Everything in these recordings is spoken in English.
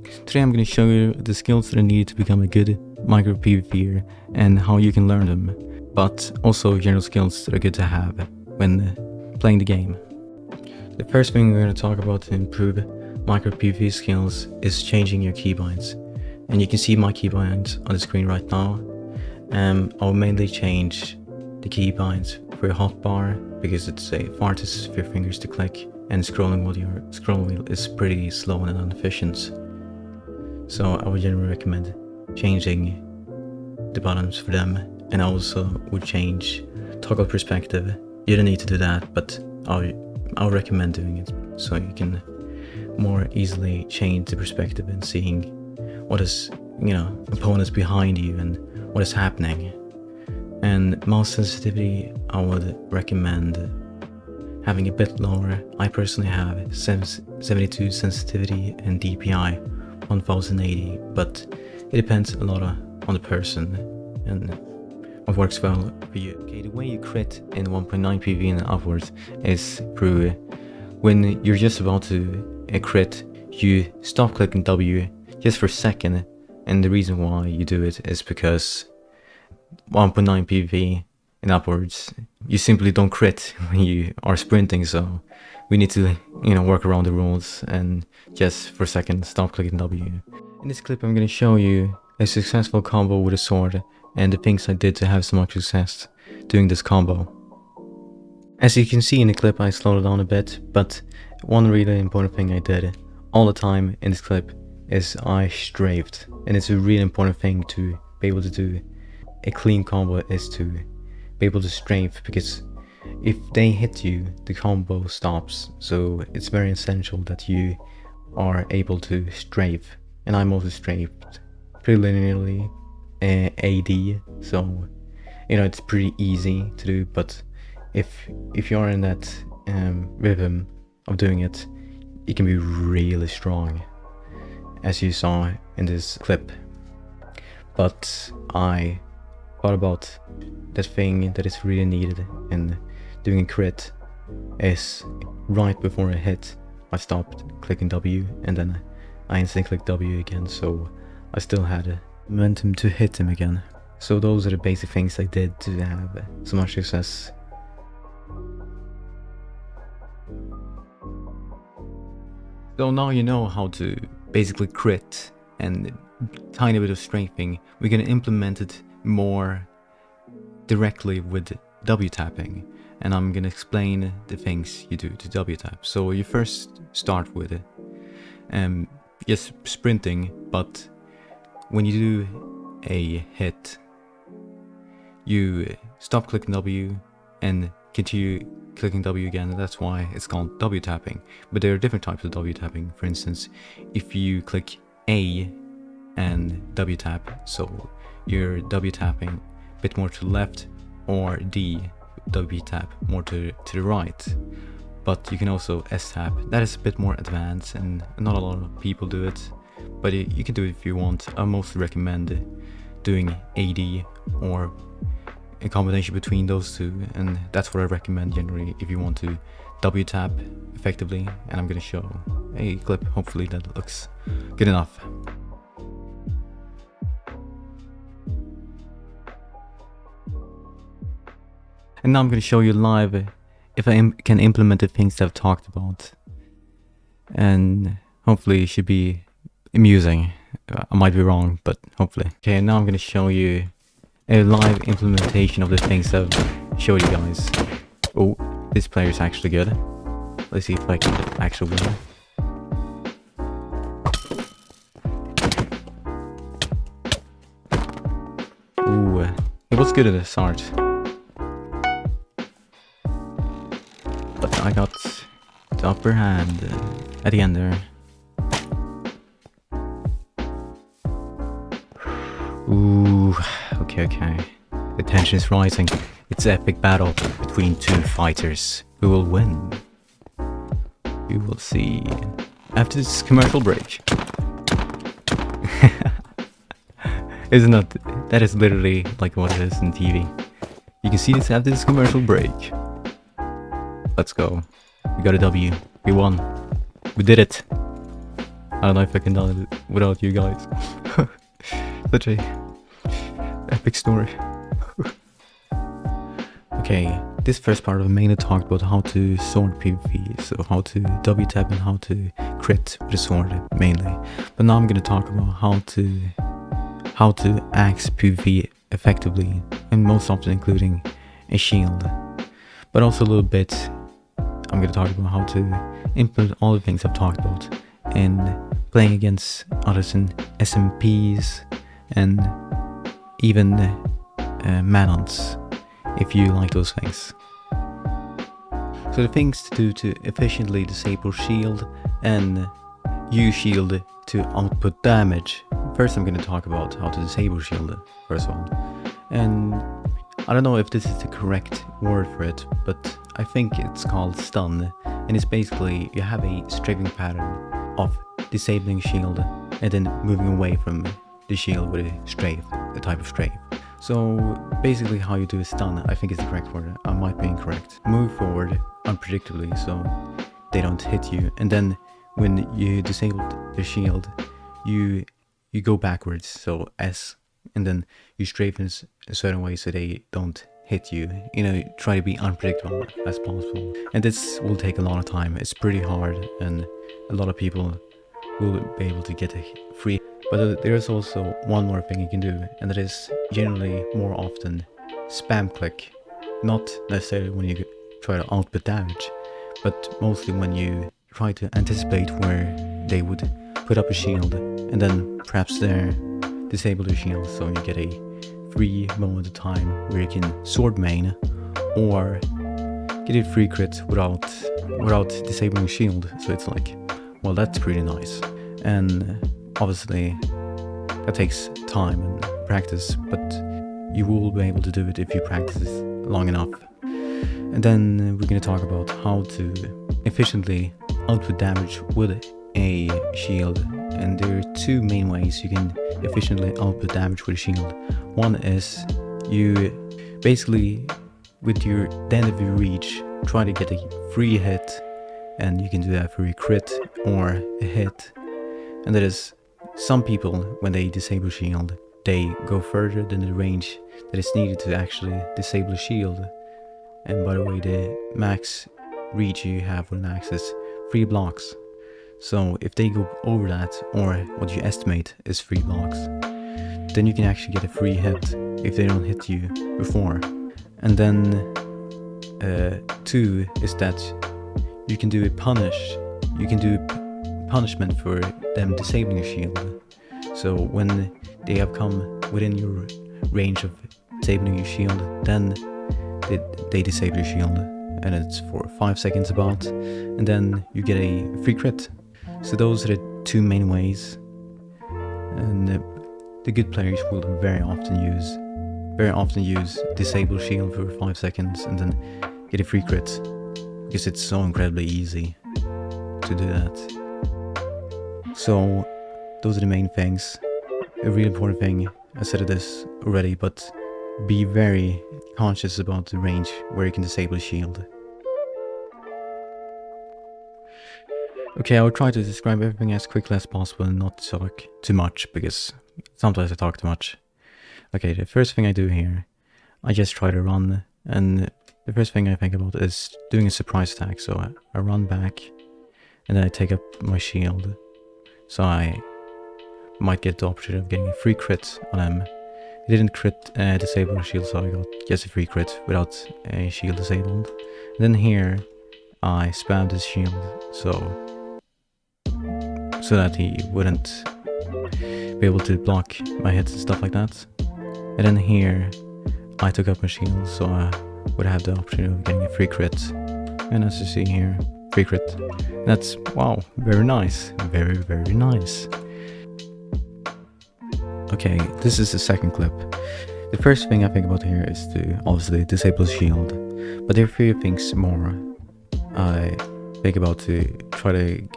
Today I'm going to show you the skills that are needed to become a good micro PvPer and how you can learn them, but also general skills that are good to have when playing the game. The first thing we're going to talk about to improve micro PvP skills is changing your keybinds. And you can see my keybinds on the screen right now. I'll mainly change the keybinds for your hotbar because it's a fastest for your fingers to click, and scrolling with your scroll wheel is pretty slow and inefficient. So I would generally recommend changing the buttons for them, and I also would change toggle perspective. You don't need to do that, but I'll recommend doing it so you can more easily change the perspective and seeing what is, opponents behind you and what is happening. And mouse sensitivity, I would recommend having a bit lower. I personally have 72 sensitivity and DPI 1080, but it depends a lot on the person and what works well for you. Okay, the way you crit in 1.9 PV and upwards is through when you're just about to crit, you stop clicking W just for a second, and the reason why you do it is because 1.9 PV and upwards, you simply don't crit when you are sprinting, so we need to, work around the rules and just for a second stop clicking W. In this clip I'm going to show you a successful combo with a sword and the things I did to have so much success doing this combo. As you can see in the clip, I slowed it down a bit, but one really important thing I did all the time in this clip is I strafed, and it's a really important thing to be able to do a clean combo is to be able to strafe, because if they hit you, the combo stops. So it's very essential that you are able to strafe, and I'm also strafed pretty linearly AD, so it's pretty easy to do. But if you're in that rhythm of doing it, it can be really strong, as you saw in this clip. But I thought about that thing that is really needed in doing a crit is right before a hit I stopped clicking W, and then I instantly clicked W again, so I still had momentum to hit him again. So those are the basic things I did to have so much success. So now you know how to basically crit and tiny bit of strafing. We're gonna implement it more directly with W tapping, and I'm gonna explain the things you do to W tap. So you first start with just sprinting, but when you do a hit, you stop clicking W and continue clicking W again, and that's why it's called W tapping. But there are different types of W tapping. For instance, if you click A and W tap, so you're W tapping a bit more to the left, or D, W tap more to the right. But you can also S tap. That is a bit more advanced and not a lot of people do it, but you can do it if you want. I mostly recommend doing AD or a combination between those two, and that's what I recommend generally if you want to W tap effectively. And I'm gonna show a clip, hopefully that looks good enough. And now I'm going to show you live if I can implement the things that I've talked about, and hopefully it should be amusing. I might be wrong, but hopefully. Okay, now I'm going to show you a live implementation of the things I've showed you guys. Oh, this player is actually good. Let's see if I can actually win. Ooh, he was good at the start, but I got the upper hand at the end there. Ooh, okay. The tension is rising. It's an epic battle between two fighters. Who will win? You will see after this commercial break. Isn't that is literally like what it is in TV. You can see this after this commercial break. Let's go. We got a W. We won. We did it. I don't know if I can do it without you guys. Such a epic story. Okay, this first part of mainly talked about how to sword PvP, so how to W-tap and how to crit with a sword mainly. But now I'm gonna talk about how to axe PvP effectively, and most often including a shield. But also a little bit, I'm gonna talk about how to implement all the things I've talked about in playing against others in SMPs and even manhunt, if you like those things. So the things to do to efficiently disable shield and use shield to output damage. First I'm going to talk about how to disable shield, first of all. And I don't know if this is the correct word for it, but I think it's called stun. And it's basically you have a strafing pattern of disabling shield and then moving away from the shield with a strafe, a type of strafe. So basically how you do a stun, I think is the correct word. I might be incorrect. Move forward unpredictably so they don't hit you, and then when you disabled the shield, you go backwards, so S, and then you strafe in a certain way so they don't hit you. You know, try to be unpredictable as possible. And this will take a lot of time. It's pretty hard, and a lot of people will be able to get a free. But there's also one more thing you can do, and that is generally more often spam click. Not necessarily when you try to output damage, but mostly when you try to anticipate where they would put up a shield, and then perhaps there disable the shield so you get a free moment of time where you can sword main or get a free crit without disabling shield. So it's like, well, that's pretty nice. And obviously that takes time and practice, but you will be able to do it if you practice long enough. And then we're going to talk about how to efficiently output damage with a shield. And there are two main ways you can efficiently output damage with a shield. One is you basically, with the end of your reach, try to get a free hit, and you can do that for a crit or a hit. And that is, some people, when they disable shield, they go further than the range that is needed to actually disable a shield. And by the way, the max reach you have with an axe is 3 blocks. So if they go over that, or what you estimate is 3 blocks, then you can actually get a free hit if they don't hit you before. And then 2 is that you can do a punishment for them disabling a shield. So when they have come within your range of disabling your shield, then they disable your shield, and it's for 5 seconds about, and then you get a free crit. So those are the two main ways, and the good players will very often use disable shield for 5 seconds and then get a free crit, because it's so incredibly easy to do that. So those are the main things. A really important thing, I said this already, but be very conscious about the range where you can disable a shield. Okay, I will try to describe everything as quickly as possible and not talk too much, because sometimes I talk too much. Okay, the first thing I do here, I just try to run, and the first thing I think about is doing a surprise attack. So I run back, and then I take up my shield, so I might get the opportunity of getting a free crit on him. He didn't crit disable the shield, so I got just a free crit without a shield disabled. And then here I spammed his shield so that he wouldn't be able to block my hits and stuff like that. And then here I took up my shield, so I would have the opportunity of getting a free crit. And as you see here, free crit. That's, wow, very nice. Very, very nice. Okay, this is the second clip. The first thing I think about here is to obviously disable shield, but there are a few things more I think about to try to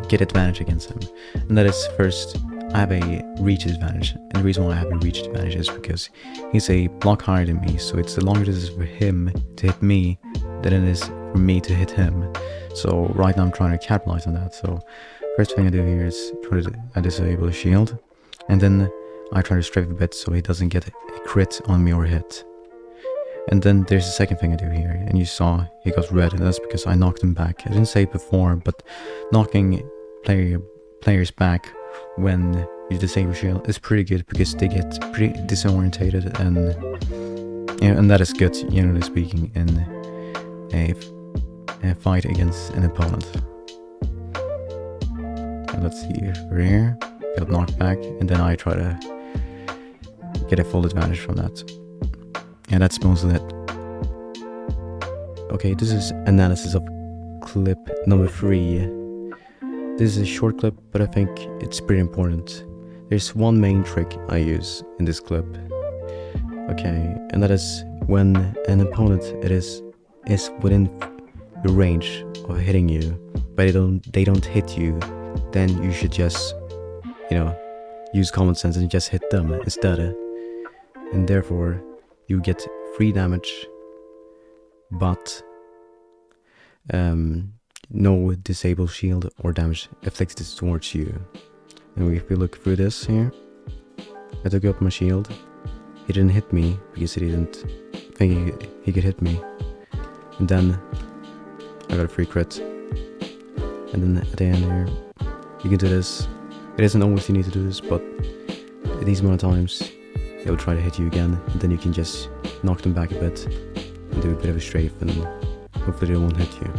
get advantage against him. And that is, first, I have a reach advantage, and the reason why I have a reach advantage is because he's a block higher than me, so it's a longer distance for him to hit me than it is for me to hit him. So right now I'm trying to capitalize on that. So First thing I do here is try to disable the shield, and then I try to strafe a bit so he doesn't get a crit on me or hit. And then there's the second thing I do here, and you saw he got red, and that's because I knocked him back. I didn't say it before, but knocking players back when you disable shield is pretty good because they get pretty disorientated, and that is good, generally speaking, in a fight against an opponent. And let's see, we're here, got knocked back, and then I try to get a full advantage from that. And that's mostly it. Okay, this is analysis of clip number 3. This is a short clip, but I think it's pretty important. There's one main trick I use in this clip. Okay, and that is when an opponent is within the range of hitting you, but they don't hit you, then you should just, use common sense and just hit them instead. And therefore, you get free damage, but no disable shield or damage afflicted towards you. And if we look through this here, I took up my shield. He didn't hit me because he didn't think he could hit me. And then I got a free crit. And then at the end here, you can do this. It isn't always you need to do this, but at these amount of times, they will try to hit you again, and then you can just knock them back a bit and do a bit of a strafe, and hopefully they won't hit you.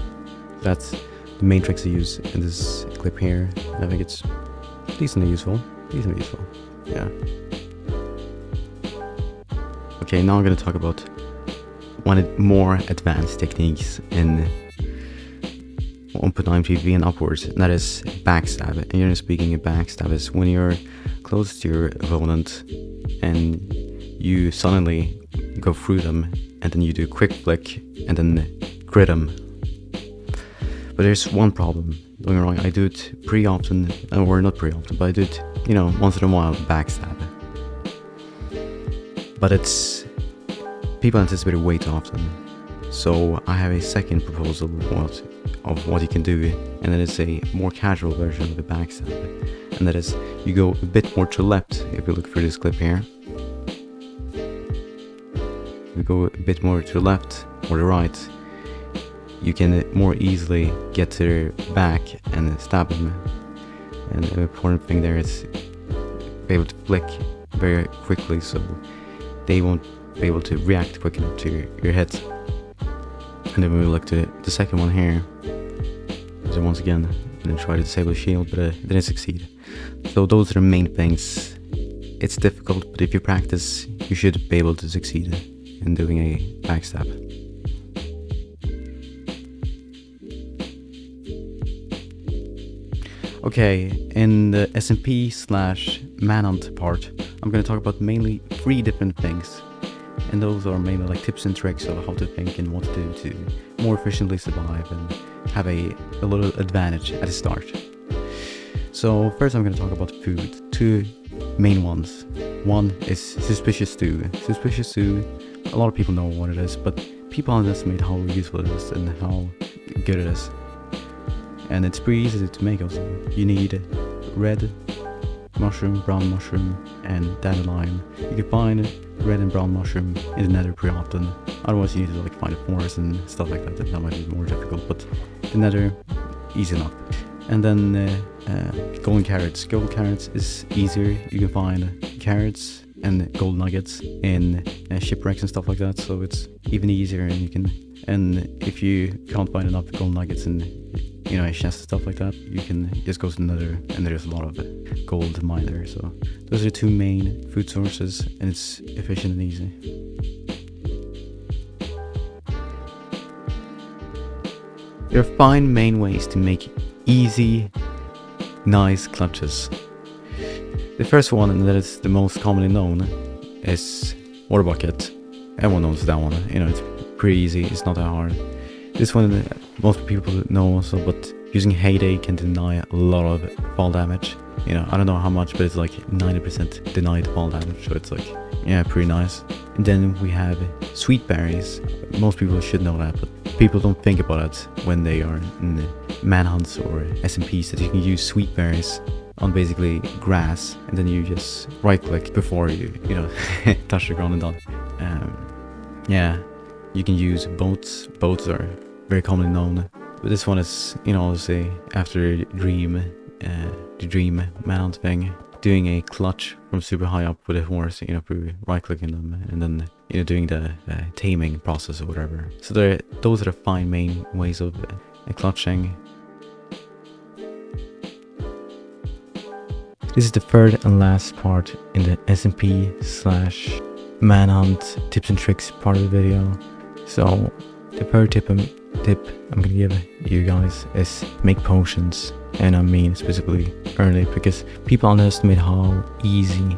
That's the main tricks I use in this clip here, and I think it's decently useful. Yeah. Okay, now I'm gonna talk about one more advanced techniques in 1.9 PvP and upwards, and that is backstab. And generally speaking, a backstab is when you're close to your opponent and you suddenly go through them, and then you do a quick flick and then crit them. But there's one problem. Don't get me wrong, I do it pretty often, or not pretty often, but I do it, once in a while, backstab. But it's people anticipate it way too often. So I have a second proposal of what you can do, and that is a more casual version of the backstab. And that is, you go a bit more to the left. If you look through this clip here, you go a bit more to the left or the right, you can more easily get to their back and stab them. And the important thing there is be able to flick very quickly, so they won't be able to react quick enough to your hit. And then we look to the second one here. So once again, and then try to disable the shield, but it didn't succeed. So those are the main things. It's difficult, but if you practice, you should be able to succeed in doing a backstab. Okay, in the SMP/manhunt part, I'm going to talk about mainly 3 different things. And those are mainly like tips and tricks of how to think and what to do to more efficiently survive and have a little advantage at the start. So first I'm going to talk about food. 2 main ones. One is suspicious stew. Suspicious stew, a lot of people know what it is, but people underestimate how useful it is and how good it is. And it's pretty easy to make also. You need red mushroom, brown mushroom, and dandelion. You can find red and brown mushroom in the nether pretty often. Otherwise you need to find a forest and stuff like that. That might be more difficult, but the nether, easy enough. And then golden carrots. Gold carrots is easier. You can find carrots and gold nuggets in shipwrecks and stuff like that, so it's even easier. And if you can't find enough gold nuggets in a chest and stuff like that, you can just go to the nether, and there's a lot of gold to mine there. So those are the 2 main food sources, and it's efficient and easy. There are 5 main ways to make easy, nice clutches. The first one, and that is the most commonly known, is water bucket. Everyone knows that one. It's pretty easy. It's not that hard. This one most people know also, but using Heyday can deny a lot of fall damage. I don't know how much, but it's like 90% denied fall damage, so it's pretty nice. And then we have sweet berries. Most people should know that, but people don't think about it when they are in manhunts or SMPs that you can use sweet berries on basically grass, and then you just right click before you touch the ground and done. Yeah, you can use boats. Boats are very commonly known, but this one is, obviously after the dream manhunt thing, doing a clutch from super high up with a horse, through right clicking them, and then doing the taming process or whatever. So those are the 5 main ways of clutching. This is the third and last part in the SMP/manhunt tips and tricks part of the video. So the third tip I'm gonna give you guys is make potions, and I mean specifically early, because people underestimate how easy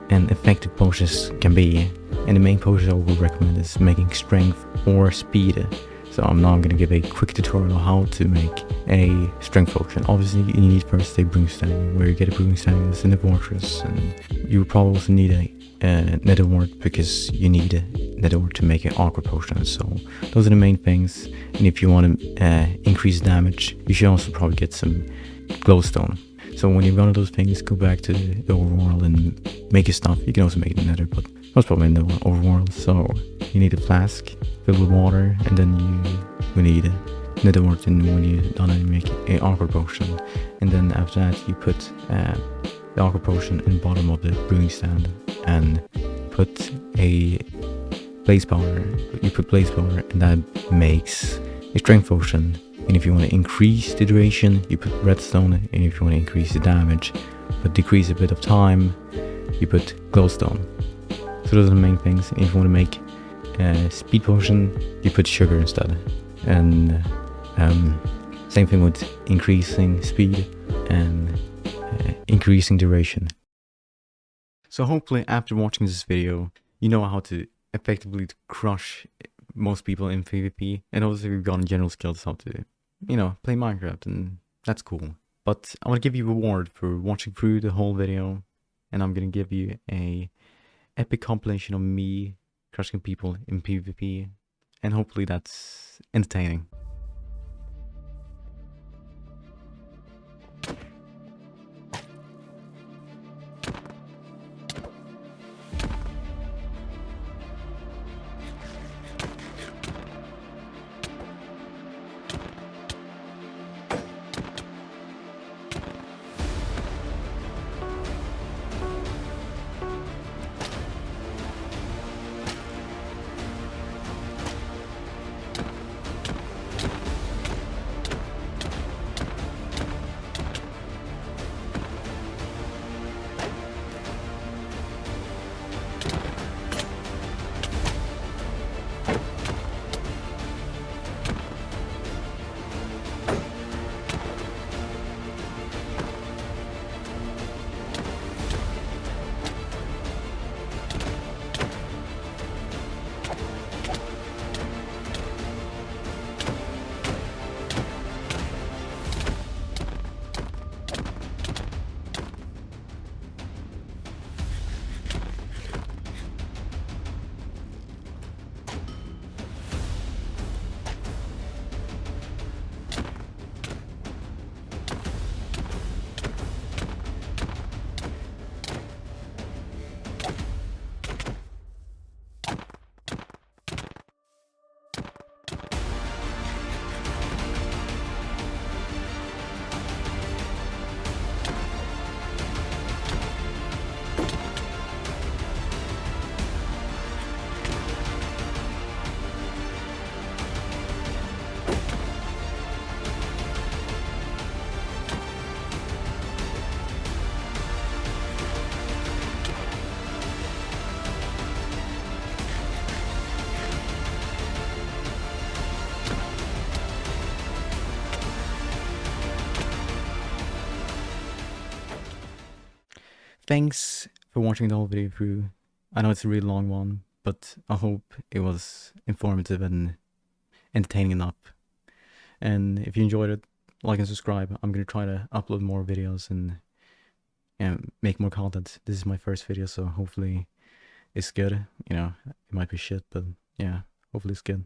and effective potions can be. And the main potion I would recommend is making strength or speed. So I'm now going to give a quick tutorial on how to make a strength potion. Obviously you need first a broomstone. Where you get a broomstone is in the fortress, and you probably also need a nether wart, because you need a nether wart to make an aqua potion. So those are the main things. And if you want to increase damage, you should also probably get some glowstone. So when you've got those things, go back to the overworld and make your stuff. You can also make it in the nether, but most probably in the overworld. So you need a flask filled with water, and then you will need a nether wart, and when you're done, you make a aqua potion. And then after that, you put the aqua potion in the bottom of the brewing stand, and put a blaze powder. You put blaze powder, and that makes a strength potion. And if you want to increase the duration, you put redstone. And if you want to increase the damage but decrease a bit of time, you put glowstone. So those are the main things. And if you want to make a speed potion, you put sugar instead. And same thing with increasing speed and increasing duration. So hopefully after watching this video, you know how to effectively crush most people in PvP, and also we've gotten general skills how to play Minecraft, and that's cool. But I want to give you a reward for watching through the whole video, and I'm gonna give you a epic compilation of me crushing people in PvP, and hopefully that's entertaining. Thanks for watching the whole video through. I know it's a really long one, but I hope it was informative and entertaining enough. And if you enjoyed it, like and subscribe. I'm going to try to upload more videos and make more content. This is my first video, so hopefully it's good. It might be shit, but yeah, hopefully it's good.